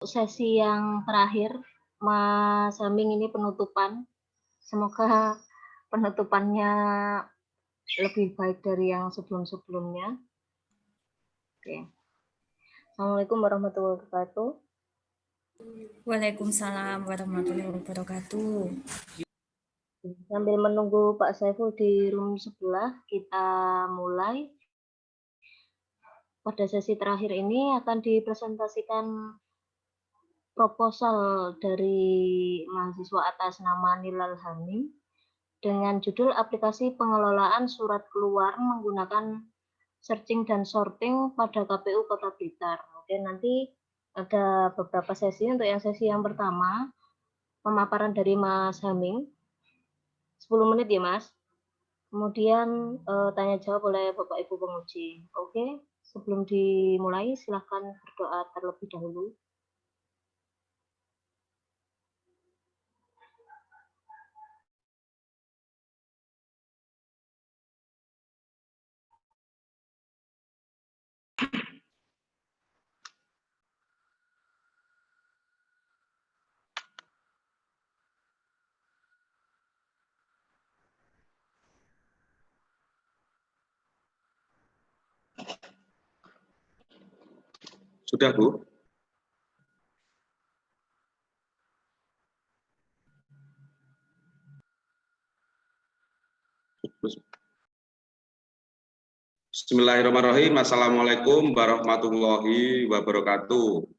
Sesi yang terakhir, Mas Haming, ini penutupan. Semoga penutupannya lebih baik dari yang sebelum-sebelumnya. Oke. Assalamualaikum warahmatullahi wabarakatuh. Waalaikumsalam warahmatullahi wabarakatuh. Sambil menunggu Pak Saiful di room sebelah, kita mulai. Pada sesi terakhir ini akan dipresentasikan proposal dari mahasiswa atas nama Nilal Hamim dengan judul aplikasi pengelolaan surat keluar menggunakan searching dan sorting pada KPU Kota Blitar. Oke, nanti ada beberapa sesi. Untuk yang sesi yang pertama, pemaparan dari Mas Haming, 10 menit ya Mas. Kemudian tanya jawab oleh Bapak Ibu penguji. Oke, sebelum dimulai silahkan berdoa terlebih dahulu. Sudah, Bu? Bismillahirrahmanirrahim. Assalamualaikum warahmatullahi wabarakatuh.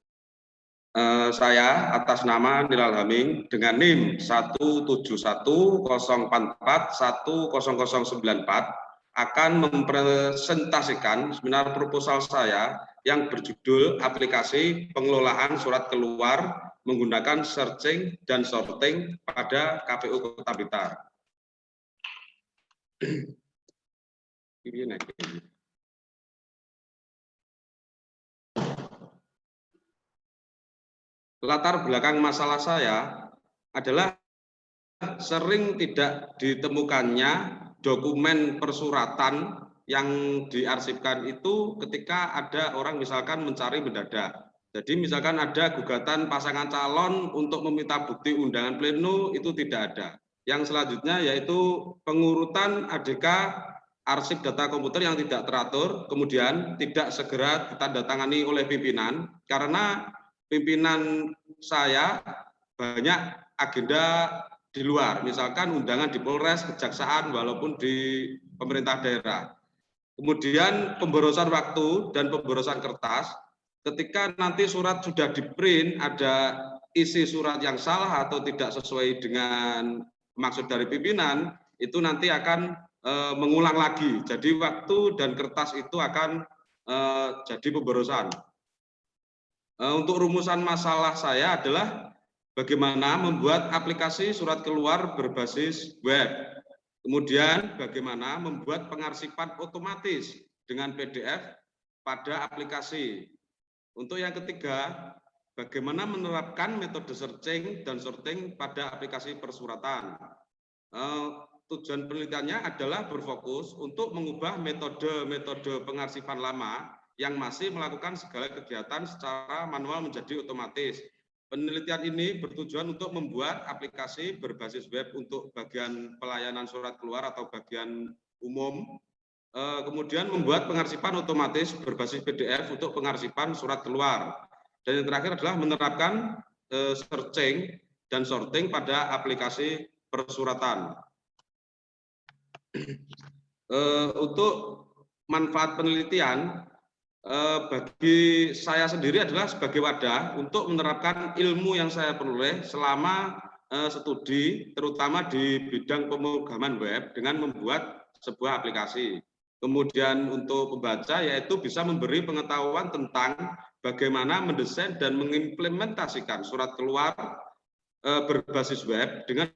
Saya atas nama Nilal Haming dengan NIM 17104410094 akan mempresentasikan seminar proposal saya yang berjudul aplikasi pengelolaan surat keluar menggunakan searching dan sorting pada KPU Kota Blitar. Latar belakang masalah saya adalah sering tidak ditemukannya dokumen persuratan yang diarsipkan itu ketika ada orang misalkan mencari mendadak. Jadi misalkan ada gugatan pasangan calon untuk meminta bukti undangan pleno, itu tidak ada. Yang selanjutnya yaitu pengurutan ADK arsip data komputer yang tidak teratur, kemudian tidak segera ditandatangani oleh pimpinan, karena pimpinan saya banyak agenda di luar, misalkan undangan di Polres, Kejaksaan, walaupun di pemerintah daerah. Kemudian pemborosan waktu dan pemborosan kertas, ketika nanti surat sudah di-print, ada isi surat yang salah atau tidak sesuai dengan maksud dari pimpinan, itu nanti akan mengulang lagi. Jadi waktu dan kertas itu akan jadi pemborosan. Untuk rumusan masalah saya adalah bagaimana membuat aplikasi surat keluar berbasis web. Kemudian bagaimana membuat pengarsipan otomatis dengan PDF pada aplikasi. Untuk yang ketiga, bagaimana menerapkan metode searching dan sorting pada aplikasi persuratan. Tujuan penelitiannya adalah berfokus untuk mengubah metode pengarsipan lama yang masih melakukan segala kegiatan secara manual menjadi otomatis. Penelitian ini bertujuan untuk membuat aplikasi berbasis web untuk bagian pelayanan surat keluar atau bagian umum, kemudian membuat pengarsipan otomatis berbasis PDF untuk pengarsipan surat keluar. Dan yang terakhir adalah menerapkan searching dan sorting pada aplikasi persuratan. Untuk manfaat penelitian, bagi saya sendiri adalah sebagai wadah untuk menerapkan ilmu yang saya peroleh selama studi, terutama di bidang pemrograman web dengan membuat sebuah aplikasi. Kemudian untuk pembaca yaitu bisa memberi pengetahuan tentang bagaimana mendesain dan mengimplementasikan surat keluar berbasis web dengan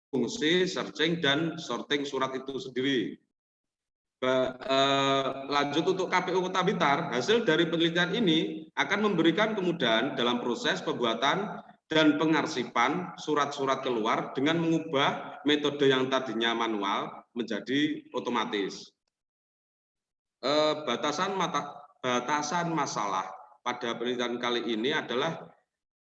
fungsi searching dan sorting surat itu sendiri. Lanjut untuk KPU Kota Blitar, hasil dari penelitian ini akan memberikan kemudahan dalam proses pembuatan dan pengarsipan surat-surat keluar dengan mengubah metode yang tadinya manual menjadi otomatis. Batasan batasan masalah pada penelitian kali ini adalah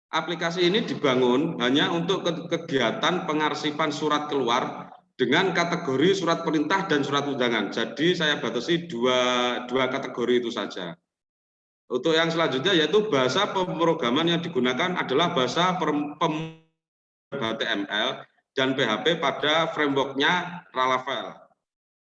aplikasi ini dibangun hanya untuk kegiatan pengarsipan surat keluar dengan kategori surat perintah dan surat undangan. Jadi saya batasi dua kategori itu saja. Untuk yang selanjutnya yaitu bahasa pemrograman yang digunakan adalah bahasa HTML dan PHP pada frameworknya Laravel.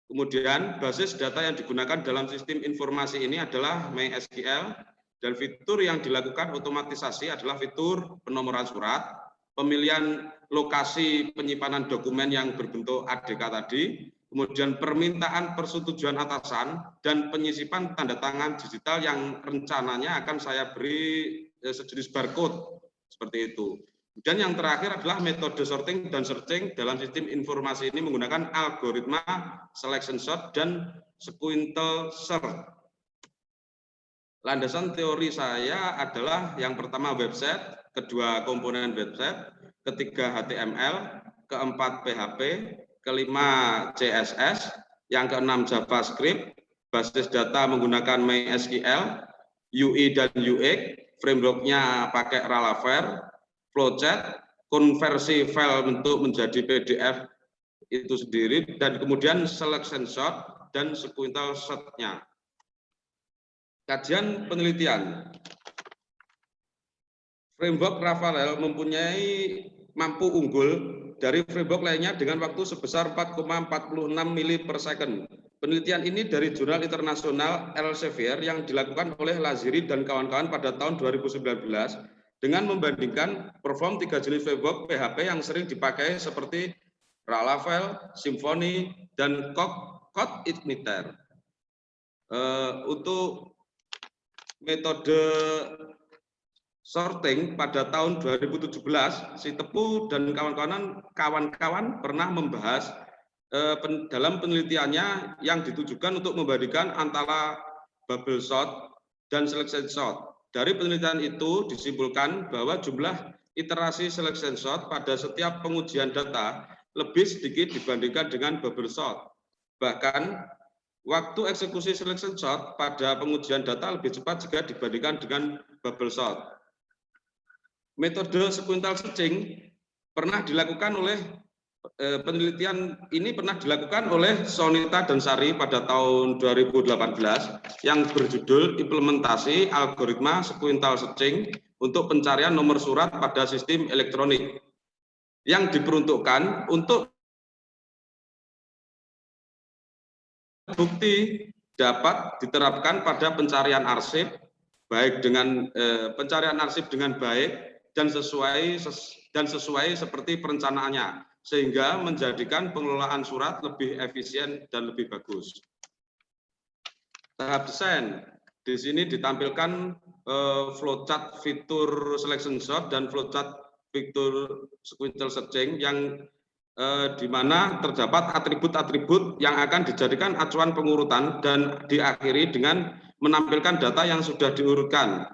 Kemudian basis data yang digunakan dalam sistem informasi ini adalah MySQL dan fitur yang dilakukan otomatisasi adalah fitur penomoran surat, pemilihan lokasi penyimpanan dokumen yang berbentuk ADK tadi, kemudian permintaan persetujuan atasan, dan penyisipan tanda tangan digital yang rencananya akan saya beri sejenis barcode, seperti itu. Dan yang terakhir adalah metode sorting dan searching dalam sistem informasi ini menggunakan algoritma selection sort dan sequential search. Landasan teori saya adalah yang pertama website, kedua komponen website, ketiga HTML, keempat PHP, kelima CSS, yang keenam JavaScript, basis data menggunakan MySQL, UI dan UX, frameworknya pakai Laravel, flowchart, konversi file bentuk menjadi PDF itu sendiri, dan kemudian selection sort dan sequential sort-nya. Kajian penelitian. Framework Laravel mempunyai mampu unggul dari framework lainnya dengan waktu sebesar 4,46 mili per second. Penelitian ini dari jurnal internasional Elsevier yang dilakukan oleh Laziri dan kawan-kawan pada tahun 2019 dengan membandingkan perform 3 jenis framework PHP yang sering dipakai seperti Laravel, Symfony, dan CodeIgniter. Untuk metode sorting pada tahun 2017, si Tepu dan kawan-kawan pernah membahas dalam penelitiannya yang ditujukan untuk membandingkan antara bubble sort dan selection sort. Dari penelitian itu disimpulkan bahwa jumlah iterasi selection sort pada setiap pengujian data lebih sedikit dibandingkan dengan bubble sort. Bahkan waktu eksekusi selection sort pada pengujian data lebih cepat jika dibandingkan dengan bubble sort. Metode sequential searching pernah dilakukan oleh penelitian ini pernah dilakukan oleh Sonita dan Sari pada tahun 2018 yang berjudul implementasi algoritma sequential searching untuk pencarian nomor surat pada sistem elektronik yang diperuntukkan untuk bukti dapat diterapkan pada pencarian arsip baik dengan pencarian arsip dengan baik dan sesuai seperti perencanaannya, sehingga menjadikan pengelolaan surat lebih efisien dan lebih bagus. Tahap desain. Di sini ditampilkan flowchart fitur selection sort dan flowchart fitur sequential searching yang di mana terdapat atribut-atribut yang akan dijadikan acuan pengurutan dan diakhiri dengan menampilkan data yang sudah diurutkan.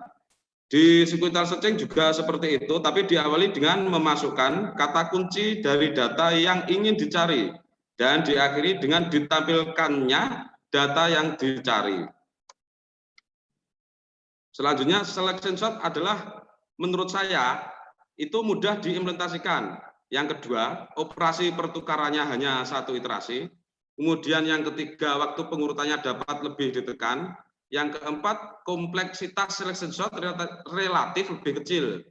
Di sequential searching juga seperti itu, tapi diawali dengan memasukkan kata kunci dari data yang ingin dicari dan diakhiri dengan ditampilkannya data yang dicari. Selanjutnya, selection sort adalah menurut saya itu mudah diimplementasikan. Yang kedua, operasi pertukarannya hanya satu iterasi. Kemudian yang ketiga, waktu pengurutannya dapat lebih ditekan. Yang keempat, kompleksitas selection sort relatif lebih kecil.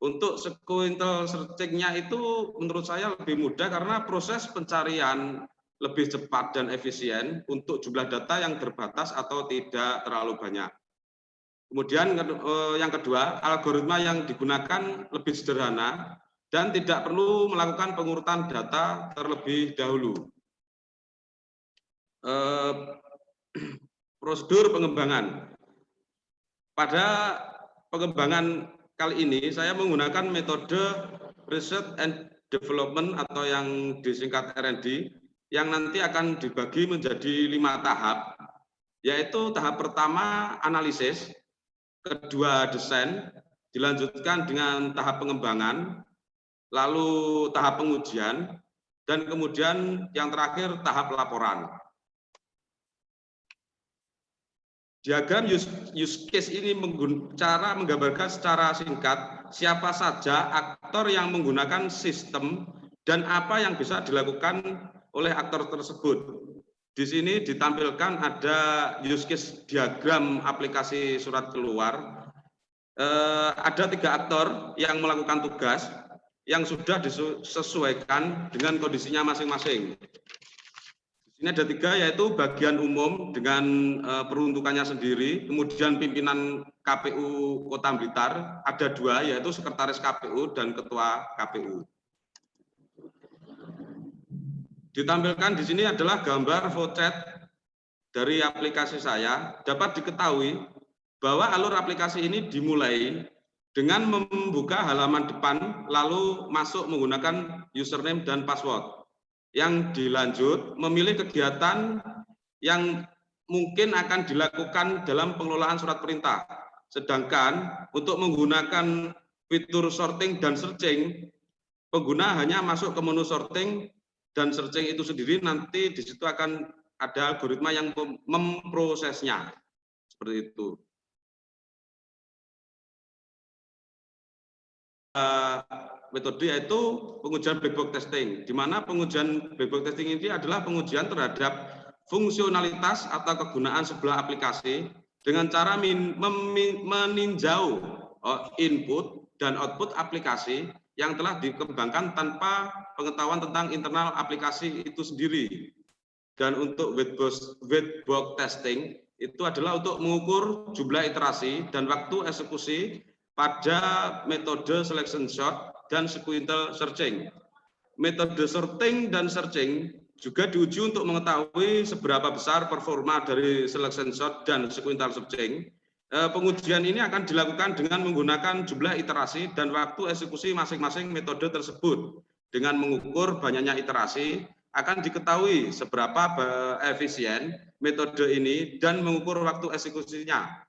Untuk sequential searching-nya itu menurut saya lebih mudah karena proses pencarian lebih cepat dan efisien untuk jumlah data yang terbatas atau tidak terlalu banyak. Kemudian yang kedua, algoritma yang digunakan lebih sederhana dan tidak perlu melakukan pengurutan data terlebih dahulu. Prosedur pengembangan. Pada pengembangan kali ini saya menggunakan metode Research and Development atau yang disingkat R&D yang nanti akan dibagi menjadi 5 tahap, yaitu tahap pertama analisis, kedua desain, dilanjutkan dengan tahap pengembangan, lalu tahap pengujian, dan kemudian yang terakhir tahap laporan. Diagram use case ini cara menggambarkan secara singkat siapa saja aktor yang menggunakan sistem dan apa yang bisa dilakukan oleh aktor tersebut. Di sini ditampilkan ada use case diagram aplikasi surat keluar. Ada 3 aktor yang melakukan tugas yang sudah disesuaikan dengan kondisinya masing-masing. Ini ada 3, yaitu bagian umum dengan peruntukannya sendiri, kemudian pimpinan KPU Kota Blitar, ada 2, yaitu sekretaris KPU dan ketua KPU. Ditampilkan di sini adalah gambar flowchart dari aplikasi saya. Dapat diketahui bahwa alur aplikasi ini dimulai dengan membuka halaman depan, lalu masuk menggunakan username dan password. Yang dilanjut memilih kegiatan yang mungkin akan dilakukan dalam pengelolaan surat perintah. Sedangkan untuk menggunakan fitur sorting dan searching, pengguna hanya masuk ke menu sorting dan searching itu sendiri, nanti di situ akan ada algoritma yang memprosesnya. Seperti itu. Metode yaitu pengujian black box testing, di mana pengujian black box testing ini adalah pengujian terhadap fungsionalitas atau kegunaan sebuah aplikasi dengan cara meninjau input dan output aplikasi yang telah dikembangkan tanpa pengetahuan tentang internal aplikasi itu sendiri. Dan untuk white box testing itu adalah untuk mengukur jumlah iterasi dan waktu eksekusi pada metode selection sort dan sequential searching. Metode sorting dan searching juga diuji untuk mengetahui seberapa besar performa dari selection sort dan sequential searching. Pengujian ini akan dilakukan dengan menggunakan jumlah iterasi dan waktu eksekusi masing-masing metode tersebut. Dengan mengukur banyaknya iterasi, akan diketahui seberapa efisien metode ini dan mengukur waktu eksekusinya.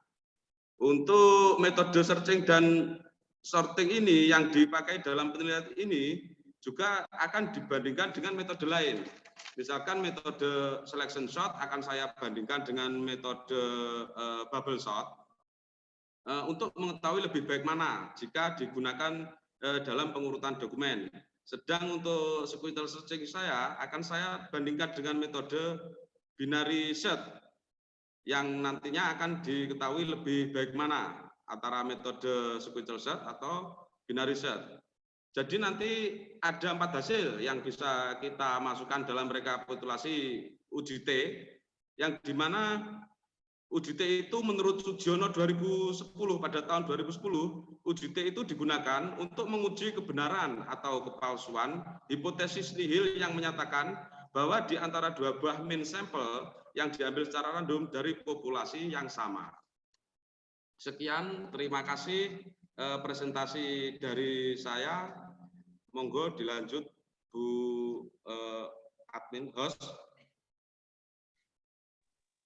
Untuk metode searching dan sorting ini yang dipakai dalam penelitian ini juga akan dibandingkan dengan metode lain. Misalkan metode selection sort akan saya bandingkan dengan metode bubble sort untuk mengetahui lebih baik mana jika digunakan dalam pengurutan dokumen. Sedang untuk sequential searching saya akan saya bandingkan dengan metode binary search yang nantinya akan diketahui lebih baik mana antara metode sequential search atau binary search. Jadi nanti ada 4 hasil yang bisa kita masukkan dalam rekapitulasi UJT, yang dimana UJT itu menurut Sugiono 2010, pada tahun 2010, UJT itu digunakan untuk menguji kebenaran atau kepalsuan hipotesis nihil yang menyatakan bahwa di antara 2 buah mean sampel yang diambil secara random dari populasi yang sama. Sekian, terima kasih presentasi dari saya. Monggo dilanjut Bu admin host.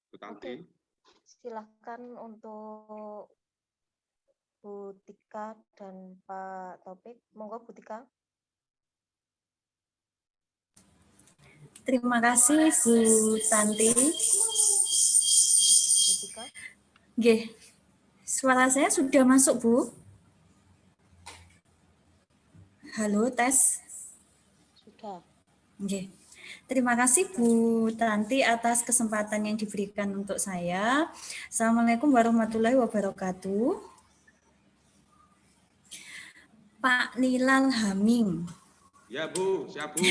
Bu Tanti. Oke, silahkan untuk Bu Tika dan Pak Taufik. Monggo Bu Tika. Terima kasih Bu Tanti. Bu Tika. Nggih. Suara saya sudah masuk, Bu? Halo, tes. Sudah. Nggih. Terima kasih Bu Tanti atas kesempatan yang diberikan untuk saya. Assalamualaikum warahmatullahi wabarakatuh. Pak Nilal Haming. Ya Bu, siap Bu.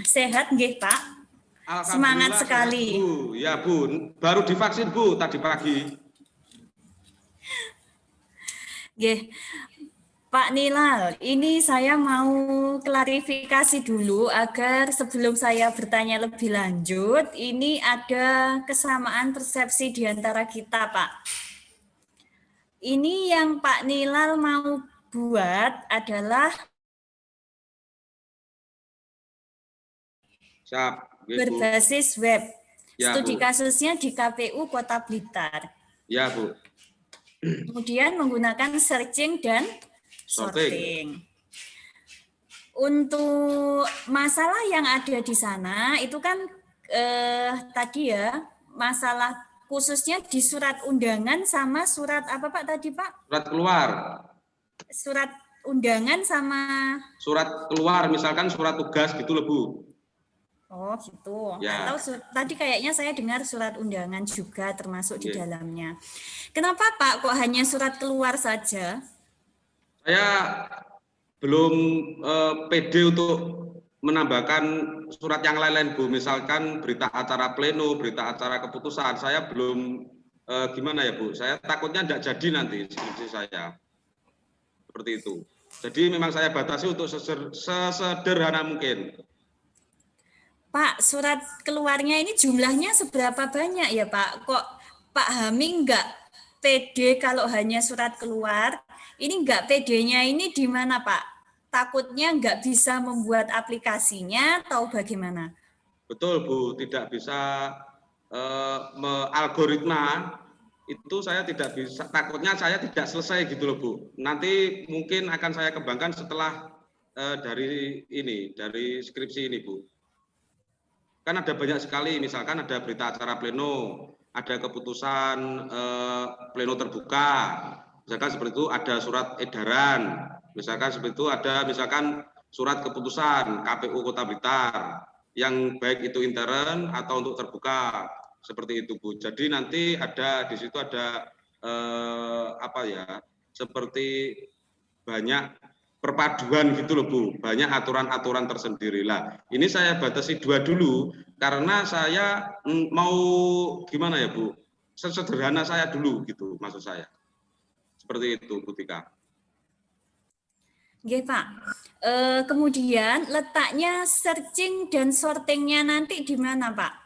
Sehat nggih Pak? Semangat sekali. Bu. Ya Bu, baru divaksin Bu tadi pagi. Nggih. Pak Nilal, ini saya mau klarifikasi dulu agar sebelum saya bertanya lebih lanjut, ini ada kesamaan persepsi di antara kita, Pak. Ini yang Pak Nilal mau buat adalah berbasis web. Ya, studi Bu. Kasusnya di KPU Kota Blitar. Ya, Bu. Kemudian menggunakan searching dan sorting. Untuk masalah yang ada di sana itu kan tadi ya, masalah khususnya di surat undangan sama surat apa Pak tadi Pak? Surat keluar. Surat undangan sama Surat keluar, misalkan surat tugas gitu loh Bu. oh gitu. Ya. Atau tadi kayaknya saya dengar surat undangan juga termasuk di Iya. dalamnya. Kenapa Pak kok hanya surat keluar saja? Saya belum pede untuk menambahkan surat yang lain-lain Bu. Misalkan berita acara pleno, berita acara keputusan, saya belum gimana ya Bu. Saya takutnya tidak jadi nanti skripsi saya. Seperti itu. Jadi memang saya batasi untuk sesederhana mungkin. Pak, surat keluarnya ini jumlahnya seberapa banyak ya Pak? Kok Pak Haming nggak pede kalau hanya surat keluar? Ini nggak pedenya ini di mana Pak? Takutnya nggak bisa membuat aplikasinya atau bagaimana? Betul Bu, tidak bisa algoritma itu saya tidak bisa, takutnya saya tidak selesai gitu loh Bu. Nanti mungkin akan saya kembangkan setelah dari skripsi ini Bu. Kan ada banyak sekali, misalkan ada berita acara pleno, ada keputusan pleno terbuka, misalkan seperti itu ada surat edaran, misalkan seperti itu ada misalkan surat keputusan KPU Kota Blitar, yang baik itu intern atau untuk terbuka. Seperti itu Bu. Jadi nanti ada di situ ada seperti banyak perpaduan gitu loh Bu, banyak aturan-aturan tersendiri lah. Ini saya batasi 2 dulu karena saya mau gimana ya Bu, sesederhana saya dulu gitu maksud saya. Seperti itu Bu Tika. Oke Pak, kemudian letaknya searching dan sortingnya nanti di mana Pak?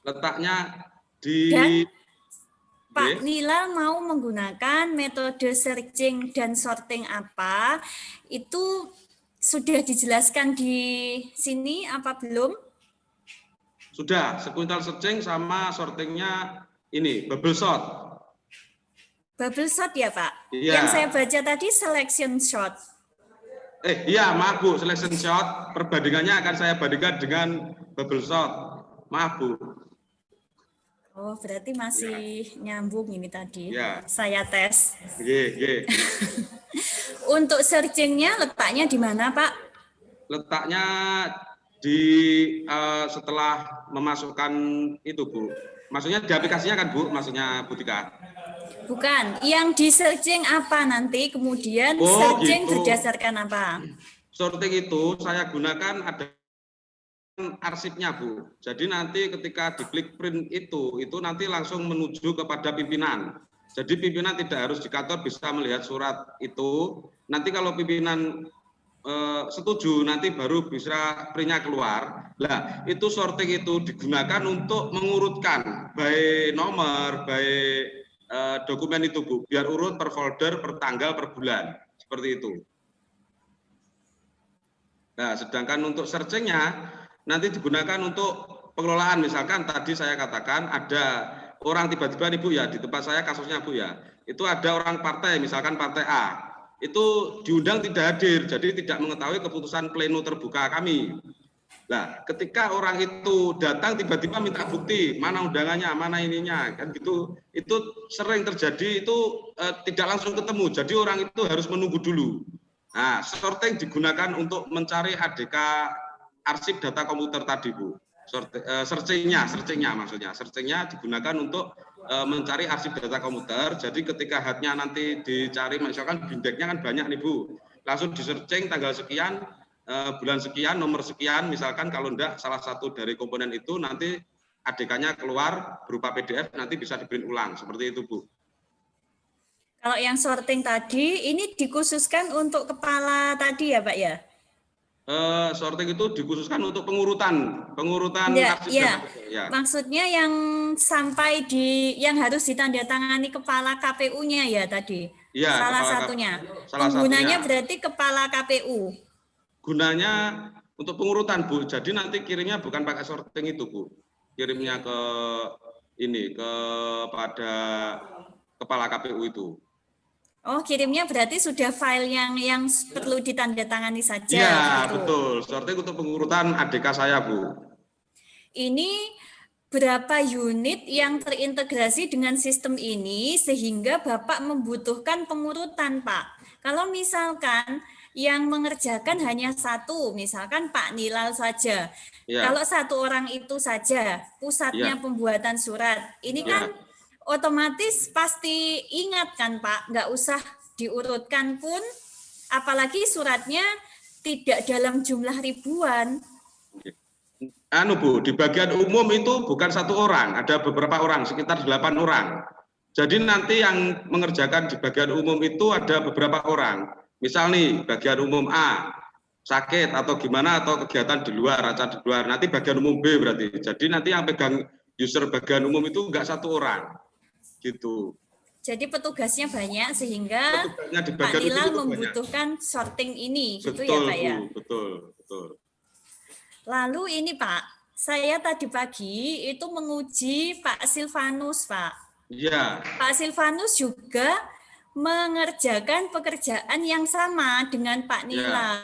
Letaknya di Dan Pak Nila mau menggunakan metode searching dan sorting apa? Itu sudah dijelaskan di sini apa belum? Sudah, sequential searching sama sortingnya ini bubble sort. Bubble sort ya Pak? Iya. Yang saya baca tadi selection sort. Iya maaf Bu, selection sort perbandingannya akan saya bandingkan dengan bubble sort. Maaf Bu. Oh, berarti masih nyambung ini tadi. Ya. Saya tes. Ye. Untuk searchingnya letaknya di mana, Pak? Letaknya di setelah memasukkan itu, Bu. Maksudnya di aplikasinya kan, Bu? Maksudnya Bu Tika? Bukan. Yang di searching apa nanti? Kemudian Oh, searching gitu. berdasarkan apa? Sorting itu saya gunakan ada arsipnya Bu. Jadi nanti ketika diklik print itu nanti langsung menuju kepada pimpinan. Jadi pimpinan tidak harus di kantor bisa melihat surat itu. Nanti kalau pimpinan setuju nanti baru bisa printnya keluar. Lah itu sorting itu digunakan untuk mengurutkan by nomor, by dokumen itu Bu. Biar urut per folder, per tanggal, per bulan. Seperti itu. Nah sedangkan untuk searchingnya nanti digunakan untuk pengelolaan. Misalkan tadi saya katakan ada orang tiba-tiba nih Bu ya, di tempat saya kasusnya Bu ya, itu ada orang partai, misalkan partai A, itu diundang tidak hadir, jadi tidak mengetahui keputusan pleno terbuka kami. Nah, ketika orang itu datang tiba-tiba minta bukti, mana undangannya, mana ininya, kan gitu, itu sering terjadi, itu tidak langsung ketemu, jadi orang itu harus menunggu dulu. Nah, sorting digunakan untuk mencari ADK arsip data komputer tadi Bu, searchingnya maksudnya, searchingnya digunakan untuk mencari arsip data komputer. Jadi ketika headnya nanti dicari, misalkan bindeknya kan banyak nih Bu, langsung di searching tanggal sekian, bulan sekian, nomor sekian, misalkan kalau enggak salah satu dari komponen itu nanti ADK-nya keluar berupa PDF, nanti bisa di-print ulang, seperti itu Bu. Kalau yang sorting tadi, ini dikhususkan untuk kepala tadi ya Pak ya? Sorting itu dikhususkan untuk pengurutan ya, arsip ya. Ya. Maksudnya yang sampai yang harus ditandatangani kepala KPU-nya ya tadi. Ya, salah satunya. Salah Penggunanya satunya. berarti kepala KPU. Gunanya untuk pengurutan Bu. Jadi nanti kirimnya bukan pakai sorting itu Bu. Kirimnya ke ini kepada kepala KPU itu. Oh, kirimnya berarti sudah file yang perlu ditandatangani saja. Iya, gitu. betul. Sorting untuk pengurutan ADK saya, Bu. Ini berapa unit yang terintegrasi dengan sistem ini sehingga Bapak membutuhkan pengurutan, Pak. Kalau misalkan yang mengerjakan hanya satu, misalkan Pak Nilal saja. Ya, Kalau satu orang itu saja pusatnya ya, pembuatan surat, ini kan ya. otomatis pasti ingat kan Pak, nggak usah diurutkan pun, apalagi suratnya tidak dalam jumlah ribuan. Bu, di bagian umum itu bukan satu orang, ada beberapa orang, sekitar 8 orang. Jadi nanti yang mengerjakan di bagian umum itu ada beberapa orang. Misal nih, bagian umum A sakit atau gimana atau kegiatan di luar, acara di luar. Nanti bagian umum B berarti. Jadi nanti yang pegang user bagian umum itu enggak satu orang. Gitu. Jadi petugasnya banyak sehingga Petugasnya di Pak bagian Nilal itu membutuhkan sorting ini, gitu betul, ya Pak ya? Bu, betul, betul. Lalu ini Pak, saya tadi pagi itu menguji Pak Silvanus Pak. Iya. Pak Silvanus juga mengerjakan pekerjaan yang sama dengan Pak Nilal.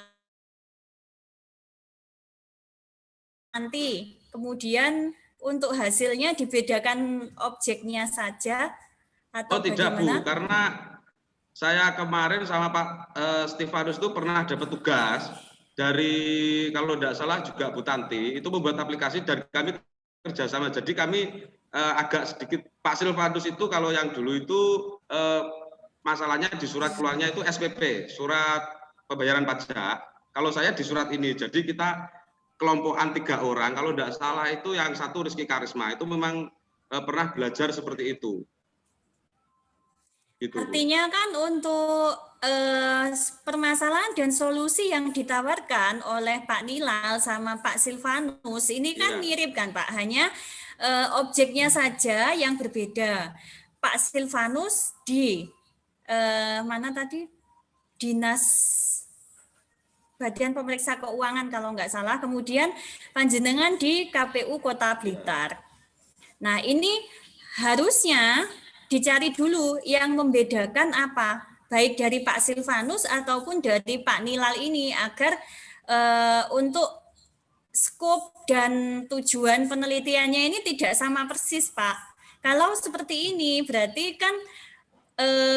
Nanti kemudian untuk hasilnya dibedakan objeknya saja atau tidak bagaimana? Bu, karena saya kemarin sama Pak Stefanus itu pernah dapat tugas dari kalau tidak salah juga Bu Tanti itu membuat aplikasi dan kami kerjasama. Jadi kami agak sedikit Pak Silvanus itu kalau yang dulu itu masalahnya di surat keluarnya itu SPP, surat pembayaran pajak. Kalau saya di surat ini, jadi kita kelompokan 3 orang. Kalau tidak salah itu yang satu Rizky Karisma itu memang pernah belajar seperti itu. Gitu, artinya kan untuk permasalahan dan solusi yang ditawarkan oleh Pak Nilal sama Pak Silvanus ini kan mirip kan Pak, hanya objeknya saja yang berbeda. Pak Silvanus di mana tadi? Dinas Badan Pemeriksa Keuangan kalau nggak salah, kemudian panjenengan di KPU Kota Blitar. Nah ini harusnya dicari dulu yang membedakan apa, baik dari Pak Silvanus ataupun dari Pak Nilal ini agar untuk skop dan tujuan penelitiannya ini tidak sama persis Pak. Kalau seperti ini berarti kan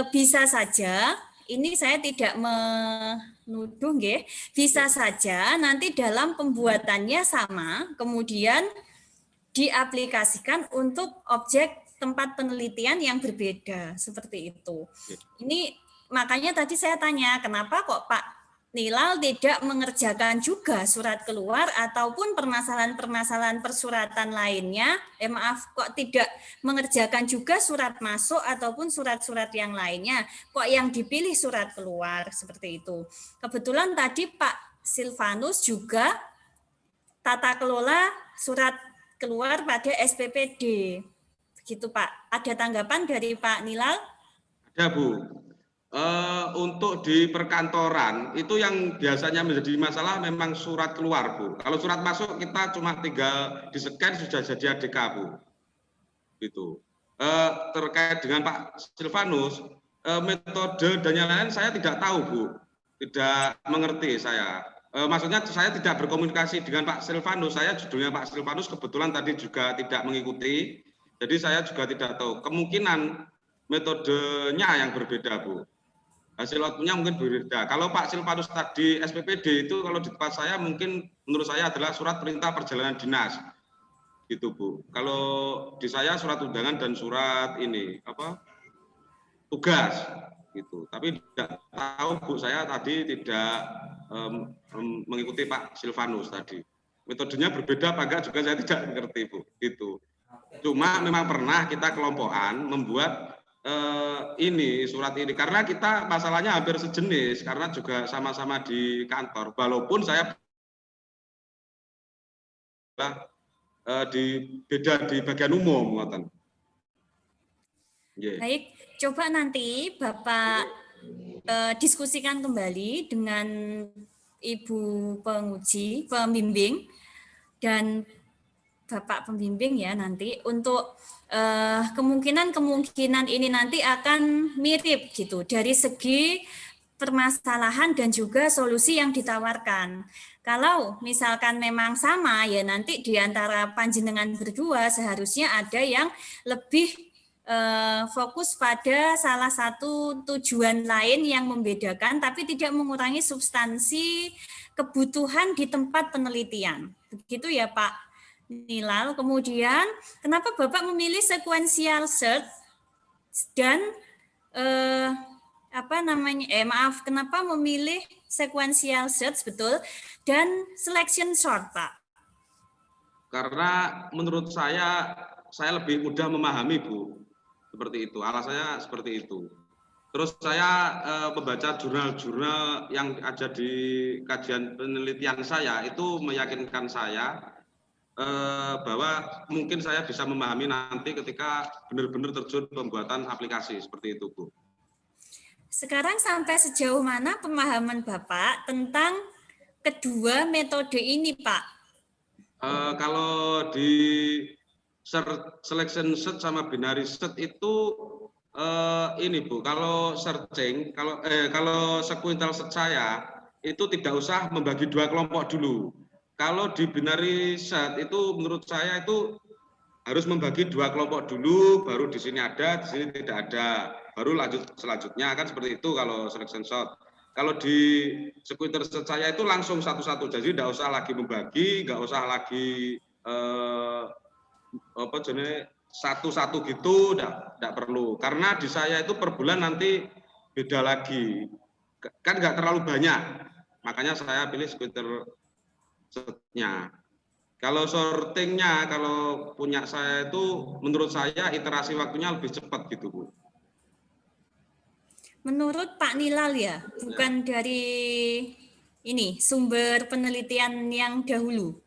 bisa saja, ini saya tidak menuduh nggih, bisa saja nanti dalam pembuatannya sama, kemudian diaplikasikan untuk objek tempat penelitian yang berbeda seperti itu. Ini makanya tadi saya tanya kenapa kok Pak Nilal tidak mengerjakan juga surat keluar ataupun permasalahan-permasalahan persuratan lainnya. Maaf, kok tidak mengerjakan juga surat masuk ataupun surat-surat yang lainnya. Kok yang dipilih surat keluar seperti itu. Kebetulan tadi Pak Silvanus juga tata kelola surat keluar pada SPPD. Begitu Pak. Ada tanggapan dari Pak Nilal? Ada Bu. Untuk di perkantoran itu yang biasanya menjadi masalah memang surat keluar Bu. Kalau surat masuk kita cuma tinggal di-scan sudah jadi ADK Bu. Gitu. Terkait dengan Pak Silvanus, metode dan yang lain saya tidak tahu Bu. Tidak mengerti saya. Maksudnya saya tidak berkomunikasi dengan Pak Silvanus. Saya judulnya Pak Silvanus kebetulan tadi juga tidak mengikuti. Jadi saya juga tidak tahu. Kemungkinan metodenya yang berbeda Bu. Hasil outputnya mungkin berbeda. Kalau Pak Silvanus tadi SPPD itu kalau di tempat saya mungkin menurut saya adalah surat perintah perjalanan dinas. Gitu Bu. Kalau di saya surat undangan dan surat ini apa? Tugas gitu. Tapi tidak tahu Bu, saya tadi tidak mengikuti Pak Silvanus tadi. Metodenya berbeda apa enggak juga saya tidak mengerti Bu. Gitu. Cuma memang pernah kita kelompokan membuat ini surat ini karena kita masalahnya hampir sejenis karena juga sama-sama di kantor walaupun saya beda di bagian umum ngoten. Baik, coba nanti Bapak diskusikan kembali dengan Ibu penguji, pembimbing dan Bapak pembimbing ya nanti untuk kemungkinan ini nanti akan mirip gitu dari segi permasalahan dan juga solusi yang ditawarkan. Kalau misalkan memang sama, ya nanti di antara panjenengan berdua seharusnya ada yang lebih fokus pada salah satu tujuan lain yang membedakan, tapi tidak mengurangi substansi kebutuhan di tempat penelitian. Begitu ya Pak Nilal. Kemudian, kenapa Bapak memilih sequential search dan kenapa memilih sequential search betul dan selection sort, Pak? Karena menurut saya lebih mudah memahami, Bu. Seperti itu, alasannya seperti itu. Terus saya membaca jurnal-jurnal yang ada di kajian penelitian saya, itu meyakinkan saya bahwa mungkin saya bisa memahami nanti ketika benar-benar terjun pembuatan aplikasi, seperti itu, Bu. Sekarang sampai sejauh mana pemahaman Bapak tentang kedua metode ini, Pak? Kalau di selection search sama binary search itu ini Bu, kalau searching, kalau sequential search saya itu tidak usah membagi dua kelompok dulu. Kalau di binary search itu menurut saya itu harus membagi dua kelompok dulu, baru di sini ada, di sini tidak ada, baru lanjut selanjutnya, kan seperti itu kalau selection sort. Kalau di sequential search saya itu langsung satu-satu, jadi tidak usah lagi membagi, nggak usah lagi satu-satu gitu, tidak perlu. Karena di saya itu per bulan nanti beda lagi, kan nggak terlalu banyak, makanya saya pilih sequential search-nya. Kalau sortingnya, kalau punya saya itu, menurut saya iterasi waktunya lebih cepat gitu, Bu. Menurut Pak Nilal ya, bukan dari ini sumber penelitian yang dahulu.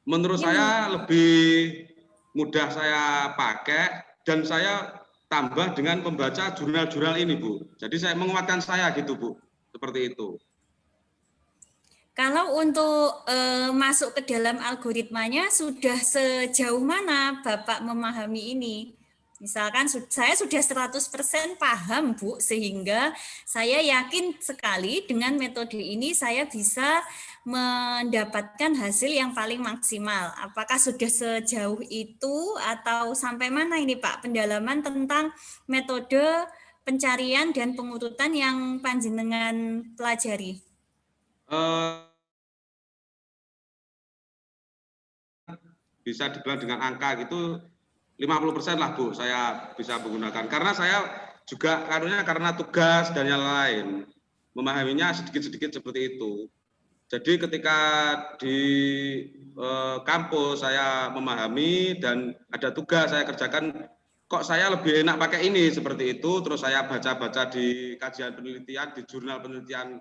Menurut saya lebih mudah saya pakai dan saya tambah dengan membaca jurnal-jurnal ini, Bu. Jadi saya menguatkan saya gitu, Bu. Seperti itu. Kalau untuk masuk ke dalam algoritmanya sudah sejauh mana Bapak memahami ini? Misalkan saya sudah 100% paham, Bu, sehingga saya yakin sekali dengan metode ini saya bisa mendapatkan hasil yang paling maksimal. Apakah sudah sejauh itu atau sampai mana ini, Pak, pendalaman tentang metode pencarian dan pengurutan yang panjenengan pelajari? Bisa dibilang dengan angka gitu 50% lah, Bu, saya bisa menggunakan. Karena saya juga karena tugas dan yang lain, memahaminya sedikit-sedikit seperti itu. Jadi ketika di kampus saya memahami dan ada tugas saya kerjakan, kok saya lebih enak pakai ini, seperti itu. Terus saya baca-baca di kajian penelitian, di jurnal penelitian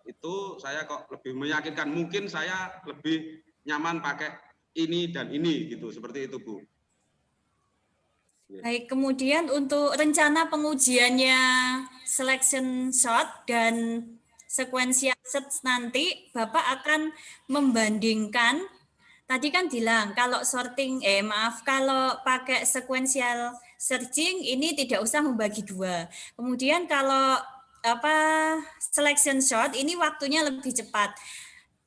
itu, saya kok lebih meyakinkan. Mungkin saya lebih nyaman pakai ini dan ini gitu, seperti itu, Bu. Baik, kemudian untuk rencana pengujiannya selection sort dan sequential search nanti Bapak akan membandingkan, tadi kan bilang kalau kalau pakai sequential searching ini tidak usah membagi dua. Kemudian kalau selection sort ini waktunya lebih cepat.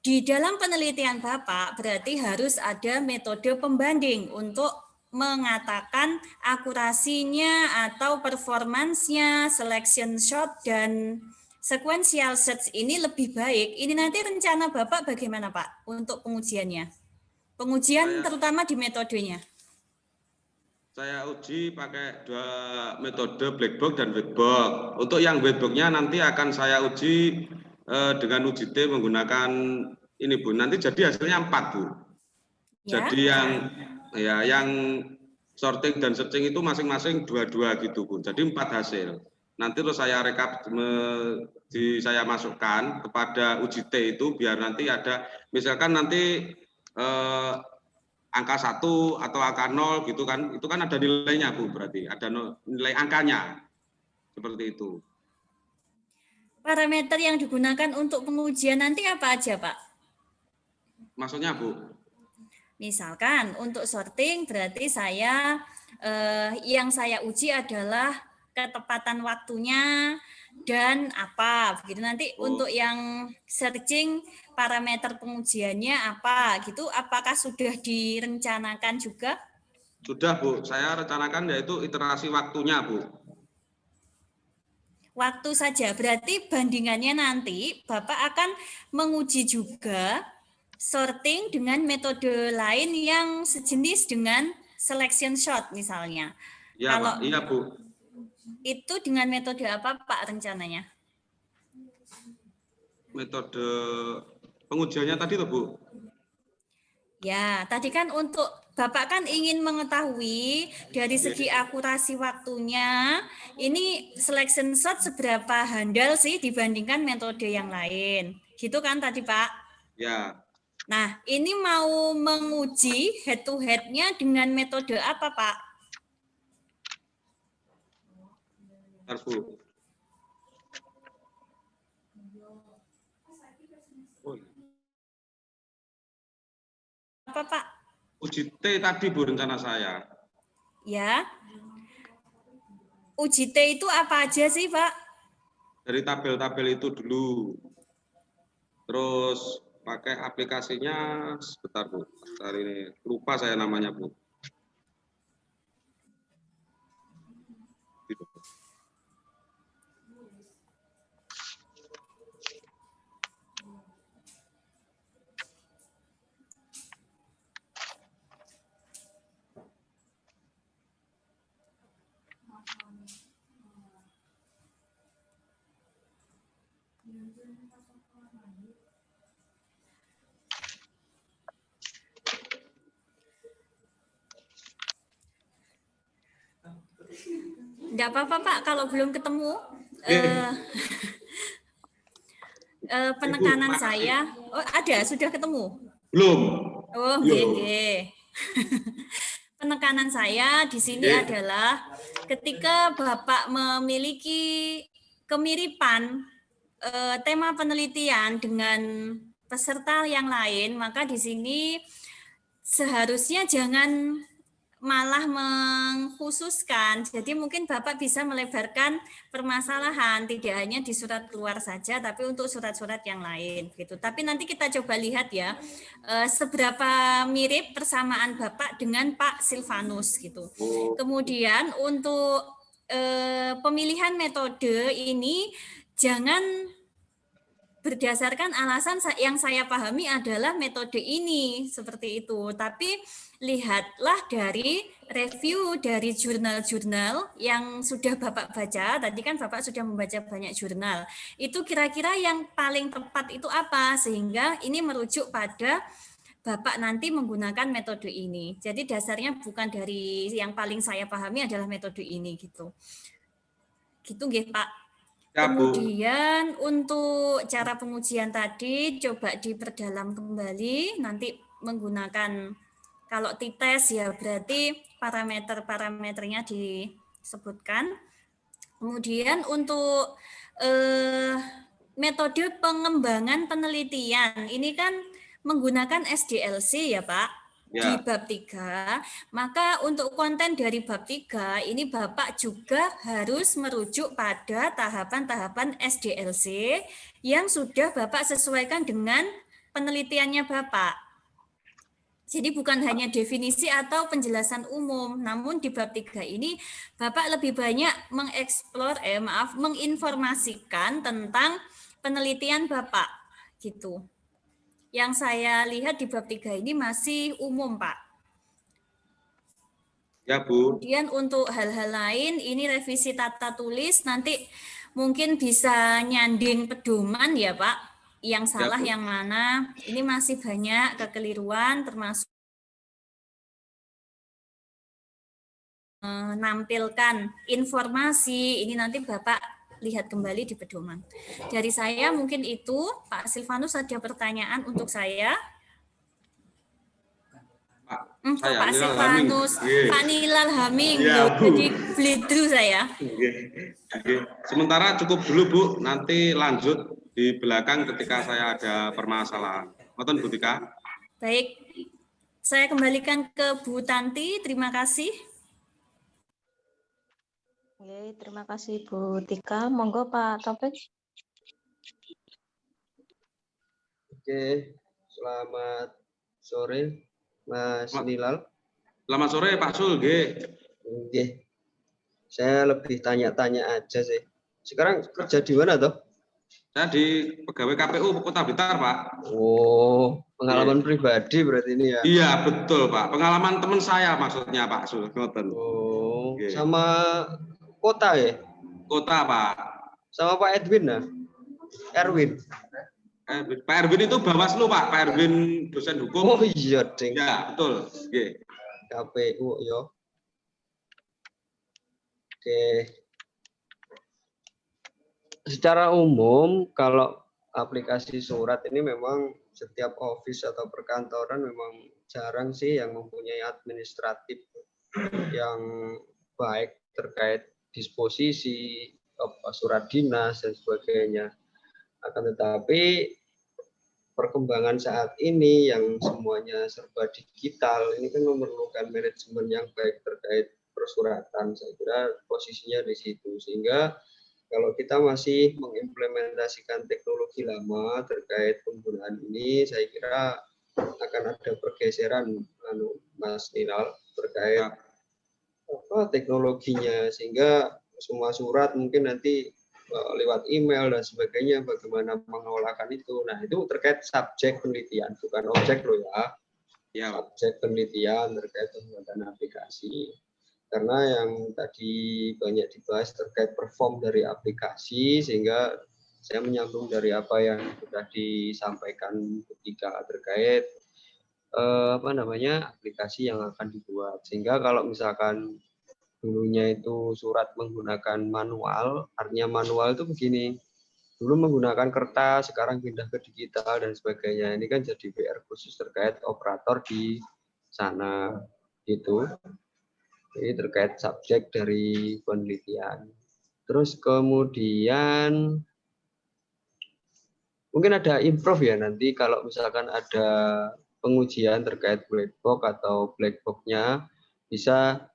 Di dalam penelitian Bapak berarti harus ada metode pembanding untuk mengatakan akurasinya atau performansnya selection sort dan sequential search ini lebih baik. Ini nanti rencana Bapak bagaimana, Pak, untuk pengujiannya? Pengujian terutama di metodenya. Saya uji pakai dua metode, black box dan white box. Untuk yang white box-nya nanti akan saya uji dengan uji T menggunakan ini, Bu. Nanti jadi hasilnya 4, Bu. Ya. Jadi yang sorting dan searching itu masing-masing 2-2 gitu, Bu. Jadi 4 hasil. Nanti terus saya rekap, saya masukkan kepada uji T itu biar nanti ada, misalkan nanti angka 1 atau angka 0 gitu kan, itu kan ada nilainya, Bu, berarti ada nilai angkanya. Seperti itu. Parameter yang digunakan untuk pengujian nanti apa aja, Pak? Maksudnya, Bu? Misalkan untuk sorting berarti yang saya uji adalah ketepatan waktunya dan apa begitu. Nanti untuk yang searching parameter pengujiannya apa gitu, apakah sudah direncanakan juga? Sudah Bu, saya rencanakan yaitu iterasi waktunya Bu. Waktu saja, berarti bandingannya nanti Bapak akan menguji juga sorting dengan metode lain yang sejenis dengan selection shot misalnya. Iya Kalau Pak, iya Bu. itu dengan metode apa Pak rencananya? Metode pengujiannya tadi tuh Bu. Ya, tadi kan untuk Bapak kan ingin mengetahui dari segi akurasi waktunya, ini selection shot seberapa handal sih dibandingkan metode yang lain. Gitu kan tadi Pak? Ya. Nah, ini mau menguji head to head-nya dengan metode apa Pak? Bentar, Bu. Apa Pak? Uji T tadi Bu rencana saya. Ya. Uji T itu apa aja sih Pak? Dari tabel-tabel itu dulu. Terus pakai aplikasinya sebentar Bu. Sebentar ini lupa saya namanya Bu. Enggak apa-apa Pak kalau belum ketemu. Penekanan saya. Oh, ada, sudah ketemu. Belum. Oh, nggih. Penekanan saya di sini adalah ketika Bapak memiliki kemiripan tema penelitian dengan peserta yang lain, maka di sini seharusnya jangan malah mengkhususkan. Jadi mungkin Bapak bisa melebarkan permasalahan tidak hanya di surat keluar saja, tapi untuk surat-surat yang lain gitu. Tapi nanti kita coba lihat ya seberapa mirip persamaan Bapak dengan Pak Silvanus gitu. Kemudian untuk pemilihan metode ini jangan berdasarkan alasan yang saya pahami adalah metode ini seperti itu, tapi lihatlah dari review dari jurnal-jurnal yang sudah Bapak baca. Tadi kan Bapak sudah membaca banyak jurnal. Itu kira-kira yang paling tepat itu apa, sehingga ini merujuk pada Bapak nanti menggunakan metode ini. Jadi dasarnya bukan dari yang paling saya pahami adalah metode ini gitu. Gitu nggih Pak. Kemudian untuk cara pengujian tadi coba diperdalam kembali, nanti menggunakan kalau t-test ya berarti parameter-parameternya disebutkan. Kemudian untuk metode pengembangan penelitian ini kan menggunakan SDLC ya Pak. Di bab 3, maka untuk konten dari bab 3 ini Bapak juga harus merujuk pada tahapan-tahapan SDLC yang sudah Bapak sesuaikan dengan penelitiannya Bapak. Jadi bukan hanya definisi atau penjelasan umum, namun di bab 3 ini Bapak lebih banyak menginformasikan tentang penelitian Bapak gitu. Yang saya lihat di bab 3 ini masih umum, Pak. Ya, Bu. Kemudian untuk hal-hal lain, ini revisi tata tulis, nanti mungkin bisa nyanding pedoman ya, Pak. Yang salah ya, yang mana, ini masih banyak kekeliruan, termasuk menampilkan informasi, ini nanti Bapak lihat kembali di pedoman. Dari saya mungkin itu, Pak Silvanus ada pertanyaan untuk saya. Pak Silvanus, Pak Nilal Haming, ya, jadi blidru saya. Sementara cukup dulu Bu, nanti lanjut di belakang ketika saya ada permasalahan. Ngoten Bu Tika. Baik, saya kembalikan ke Bu Tanti, terima kasih. Oke, terima kasih Bu Tika. Monggo Pak Taufik. Oke, selamat sore Mas Nilal. Selamat sore Pak Sul, G. Oke, saya lebih tanya-tanya aja sih. Sekarang kerja di mana toh? Saya di pegawai KPU Kota Blitar, Pak. Oh, pengalaman pribadi berarti ini ya. Iya, betul, Pak. Pengalaman teman saya maksudnya, Pak Sul. Oh, Oke. sama kota ya? Kota, Pak. Sama Pak Edwin nah? Erwin. Pak Erwin itu Bawaslu, Pak. Pak Erwin dosen hukum. Oh iya, ding. Ya, betul. Oke. KPU yo. Oke. Secara umum kalau aplikasi surat ini memang setiap office atau perkantoran memang jarang sih yang mempunyai administratif yang baik terkait disposisi surat dinas dan sebagainya. Akan tetapi perkembangan saat ini yang semuanya serba digital ini kan memerlukan manajemen yang baik terkait persuratan. Saya kira posisinya di situ, sehingga kalau kita masih mengimplementasikan teknologi lama terkait penggunaan ini, saya kira akan ada pergeseran Mas Nilal terkait teknologinya, sehingga semua surat mungkin nanti lewat email dan sebagainya, bagaimana mengolahkan itu. Nah, itu terkait subjek penelitian, bukan objek loh ya. Ya. Subjek penelitian terkait pembuatan aplikasi. Karena yang tadi banyak dibahas terkait perform dari aplikasi, sehingga saya menyambung dari apa yang sudah disampaikan ketika terkait aplikasi yang akan dibuat. Sehingga kalau misalkan dulunya itu surat menggunakan manual, artinya manual itu begini, dulu menggunakan kertas, sekarang pindah ke digital dan sebagainya. Ini kan jadi PR khusus terkait operator di sana gitu. Ini terkait subjek dari penelitian. Terus kemudian mungkin ada improve ya nanti kalau misalkan ada pengujian terkait black box atau black box-nya bisa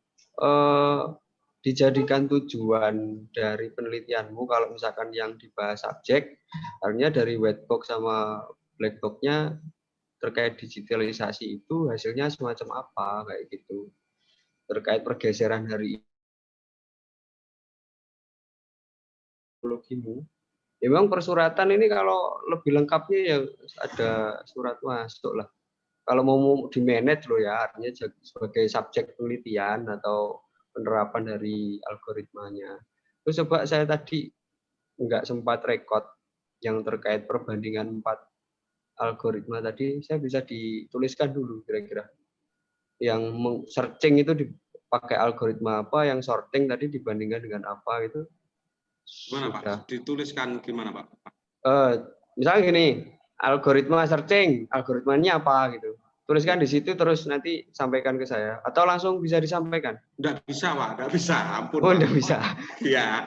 dijadikan tujuan dari penelitianmu. Kalau misalkan yang dibahas subjek, artinya dari white box sama black box-nya terkait digitalisasi itu hasilnya semacam apa kayak gitu. Terkait pergeseran hari teknologimu. Memang persuratan ini kalau lebih lengkapnya ya ada surat masuk lah. Kalau mau di manage loh ya, artinya sebagai subjek penelitian atau penerapan dari algoritmanya. Terus coba saya tadi nggak sempat rekod yang terkait perbandingan 4 algoritma tadi, saya bisa dituliskan dulu kira-kira. Yang searching itu dipakai algoritma apa, yang sorting tadi dibandingkan dengan apa itu. Gimana Pak? Dituliskan gimana Pak? Misalnya gini, algoritma searching, algoritmanya apa gitu. Tuliskan di situ terus nanti sampaikan ke saya. Atau langsung bisa disampaikan? Enggak bisa Pak, enggak bisa. Ampun. Oh, enggak bisa. Iya.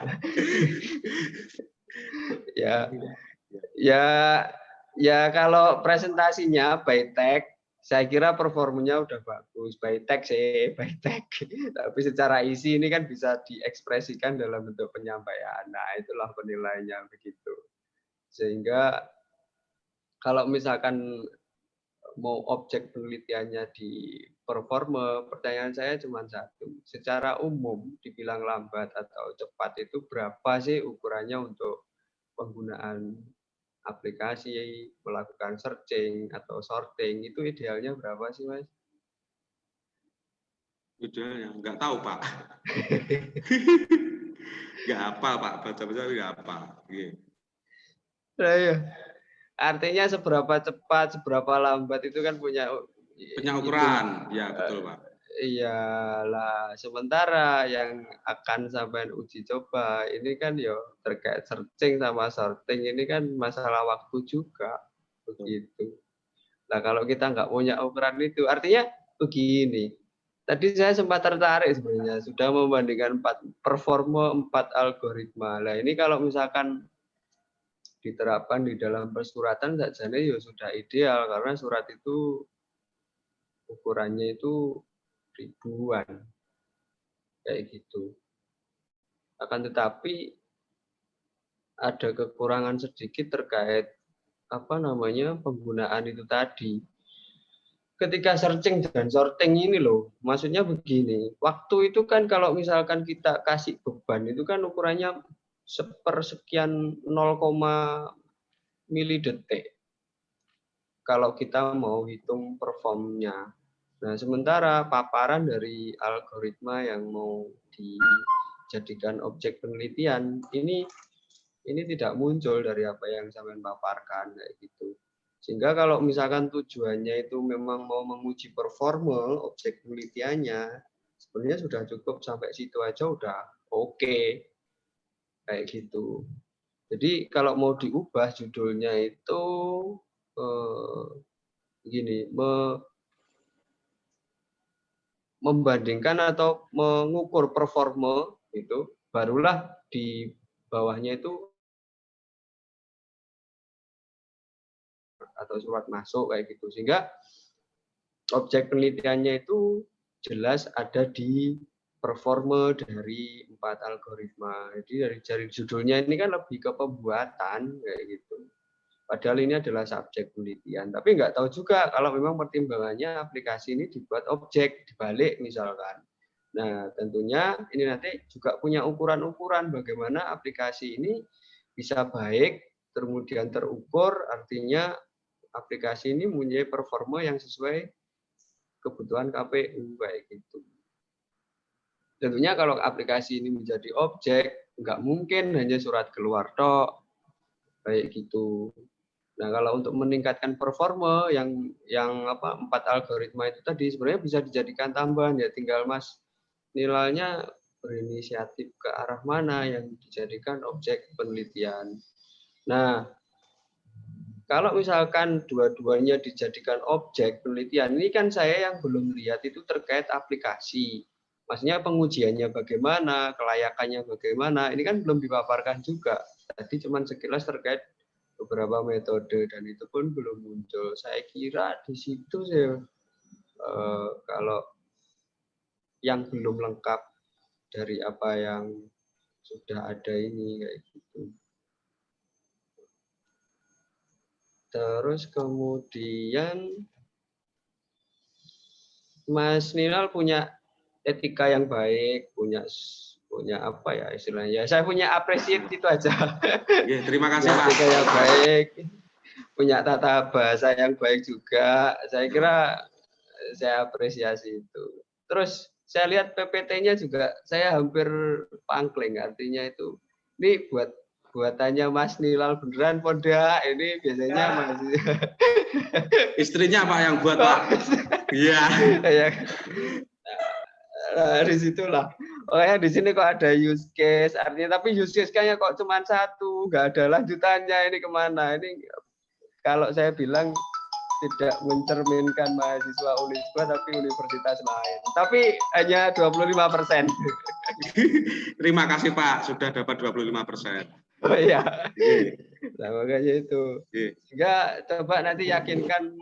Ya kalau presentasinya by tag, saya kira performanya udah bagus. By tag sih, by tag. Tapi secara isi ini kan bisa diekspresikan dalam bentuk penyampaian. Nah, itulah penilaiannya begitu. Sehingga kalau misalkan mau objek penelitiannya di performa, pertanyaan saya cuma satu. Secara umum dibilang lambat atau cepat itu berapa sih ukurannya untuk penggunaan aplikasi, melakukan searching atau sorting, itu idealnya berapa sih, Mas? Idealnya nggak tahu Pak. Nggak apa Pak, baca-baca nggak apa. Nah, ya. Artinya seberapa cepat, seberapa lambat itu kan punya ukuran. Ya betul Pak. Iyalah, sementara yang akan sampai uji coba ini kan ya terkait searching sama sorting, ini kan masalah waktu juga begitu. Nah, kalau kita nggak punya ukuran itu, artinya begini. Tadi saya sempat tertarik sebenarnya sudah membandingkan performa 4 algoritma. Nah, ini kalau misalkan diterapkan di dalam persuratan saja ya sudah ideal, karena surat itu ukurannya itu ribuan kayak gitu. Akan tetapi ada kekurangan sedikit terkait penggunaan itu tadi. Ketika searching dan sorting ini loh, maksudnya begini, waktu itu kan kalau misalkan kita kasih beban itu kan ukurannya sepersekian 0, milidetik. Kalau kita mau hitung performnya. Nah, sementara paparan dari algoritma yang mau dijadikan objek penelitian ini tidak muncul dari apa yang sampean paparkan kayak gitu. Sehingga kalau misalkan tujuannya itu memang mau menguji performa objek penelitiannya, sebenarnya sudah cukup sampai situ aja udah oke. Kayak gitu. Jadi kalau mau diubah judulnya itu gini, membandingkan atau mengukur performa itu, barulah di bawahnya itu atau surat masuk kayak gitu, sehingga objek penelitiannya itu jelas ada di performa dari 4 algoritma. Jadi dari judulnya ini kan lebih ke pembuatan kayak gitu. Padahal ini adalah subjek penelitian. Tapi nggak tahu juga kalau memang pertimbangannya aplikasi ini dibuat objek dibalik misalkan. Nah, tentunya ini nanti juga punya ukuran-ukuran bagaimana aplikasi ini bisa baik, kemudian terukur, artinya aplikasi ini mempunyai performa yang sesuai kebutuhan KPU kayak gitu. Tentunya kalau aplikasi ini menjadi objek, nggak mungkin hanya surat keluar tok kayak gitu. Nah, kalau untuk meningkatkan performa yang 4 algoritma itu tadi sebenarnya bisa dijadikan tambahan, ya tinggal Mas nilainya berinisiatif ke arah mana yang dijadikan objek penelitian. Nah, kalau misalkan dua-duanya dijadikan objek penelitian, ini kan saya yang belum lihat itu terkait aplikasi. Maksudnya pengujiannya bagaimana, kelayakannya bagaimana, ini kan belum dipaparkan juga. Tadi cuma sekilas terkait beberapa metode dan itu pun belum muncul. Saya kira di situ sih kalau yang belum lengkap dari apa yang sudah ada ini kayak gitu. Terus kemudian Mas Nilal punya etika yang baik, punya apa ya istilahnya? Saya punya apresiasi itu aja. Ya, terima kasih Pak. Etika yang baik, punya tata bahasa yang baik juga. Saya kira saya apresiasi itu. Terus saya lihat PPT-nya juga saya hampir pangkling, artinya itu ini buatannya Mas Nilal beneran poda, ini biasanya masih istrinya Pak yang buat Pak. Iya. Nah, dari situlah. Makanya di sini kok ada use case, artinya tapi use case-nya kok cuma satu, nggak ada lanjutannya, ini kemana? Ini kalau saya bilang tidak mencerminkan mahasiswa Unisba tapi universitas lain. Tapi hanya 25%. Terima kasih Pak, sudah dapat 25%. Oh iya. Nah, makanya itu. Sehingga coba nanti yakinkan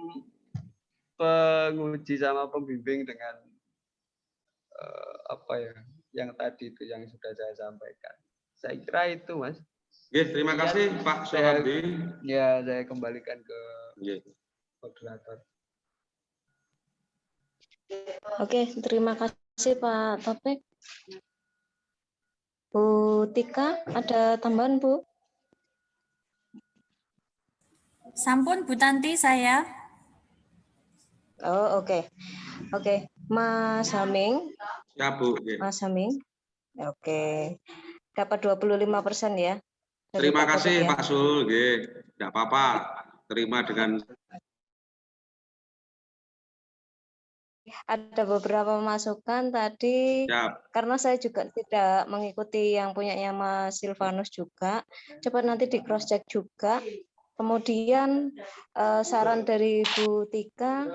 penguji sama pembimbing dengan apa ya, yang tadi itu yang sudah saya sampaikan. Saya kira itu, Mas. Terima kasih Pak Sohandi. Ya, saya kembalikan ke moderator. Oke, terima kasih Pak Topik. Bu Tika, ada tambahan Bu? Sampun Bu Tanti saya. Oh, oke. Oke, Mas Haming. Ya Bu. Mas Haming. Oke. Dapat 25% ya. Terima kasih Pak Sul, tidak apa-apa. Terima dengan ada beberapa masukan tadi. Siap. Karena saya juga tidak mengikuti yang punyanya Mas Silvanus juga. Coba nanti di cross check juga. Kemudian saran dari Bu Tika,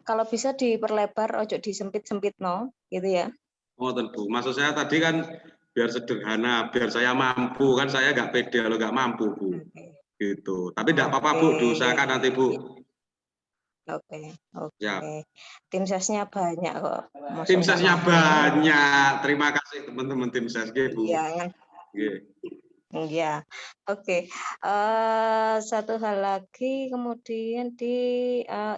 kalau bisa diperlebar, ojo disempit-sempit no, gitu ya. Oh tentu. Maksud saya tadi kan biar sederhana, biar saya mampu, kan saya nggak pede kalau nggak mampu Bu. Gitu. Tapi tidak apa-apa Bu, diusahakan nanti Bu. Oke, oke. Ya. Tim sesnya banyak kok. Masuk Tim nggak sesnya mampu. banyak. Terima kasih teman-teman tim ses, Bu. Iya kan? Nggih. Iya. Oke. Satu hal lagi kemudian di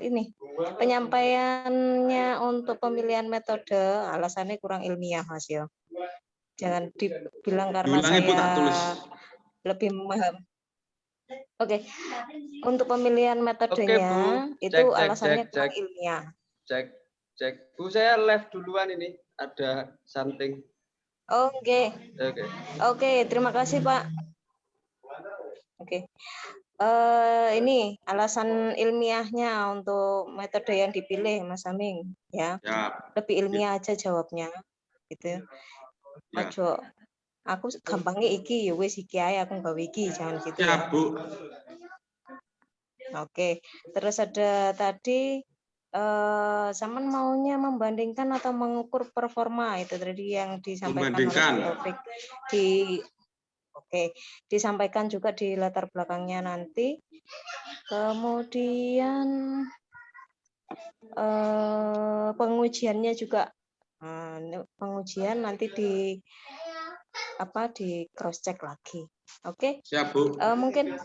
ini penyampaiannya untuk pemilihan metode alasannya kurang ilmiah, Mas ya. Jangan dibilang karena Diulangi, Bu, tak tulis. saya lebih memahami. Oke, untuk pemilihan Oke, metodenya Bu. itu Cek, alasannya cek, kurang cek. ilmiah. Cek. Bu, saya live duluan ini. Ada something. Oke, Oke. terima kasih Pak. Oke, ini alasan ilmiahnya untuk metode yang dipilih Mas Aming, ya. Ya. Lebih ilmiah aja jawabnya, gitu. Ya. Ojo, aku gampangnya iki ya wis iki ae aku gawe iki, jangan gitu ya. Siap, Bu. Oke, terus ada tadi Saman maunya membandingkan atau mengukur performa itu tadi yang disampaikan oleh Membandingkan. Pak Taufik disampaikan juga di latar belakangnya nanti. Kemudian pengujiannya juga pengujian nanti di cross check lagi. Oke. Siap, Bu. Mungkin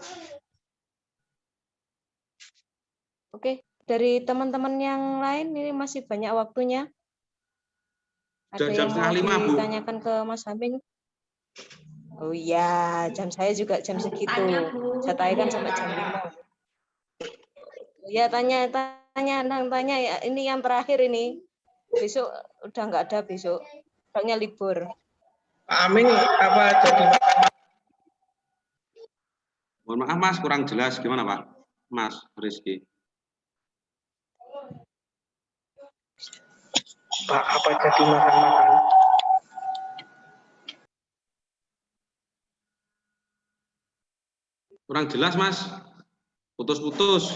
Oke, dari teman-teman yang lain ini masih banyak waktunya. Ada Jam yang mau 4:30, Bu. ditanyakan ke Mas Aming? Oh iya, jam saya juga jam segitu. Saya tanyakan sampai jam 5. Ya tanya ya. Ini yang terakhir ini. Besok udah nggak ada besok. Soalnya libur. Pak Aming apa jadi Mohon maaf, Mas, kurang jelas. Gimana, Pak? Mas Rizky. Pak apa jadi makan-makan? Kurang jelas, Mas. Putus-putus.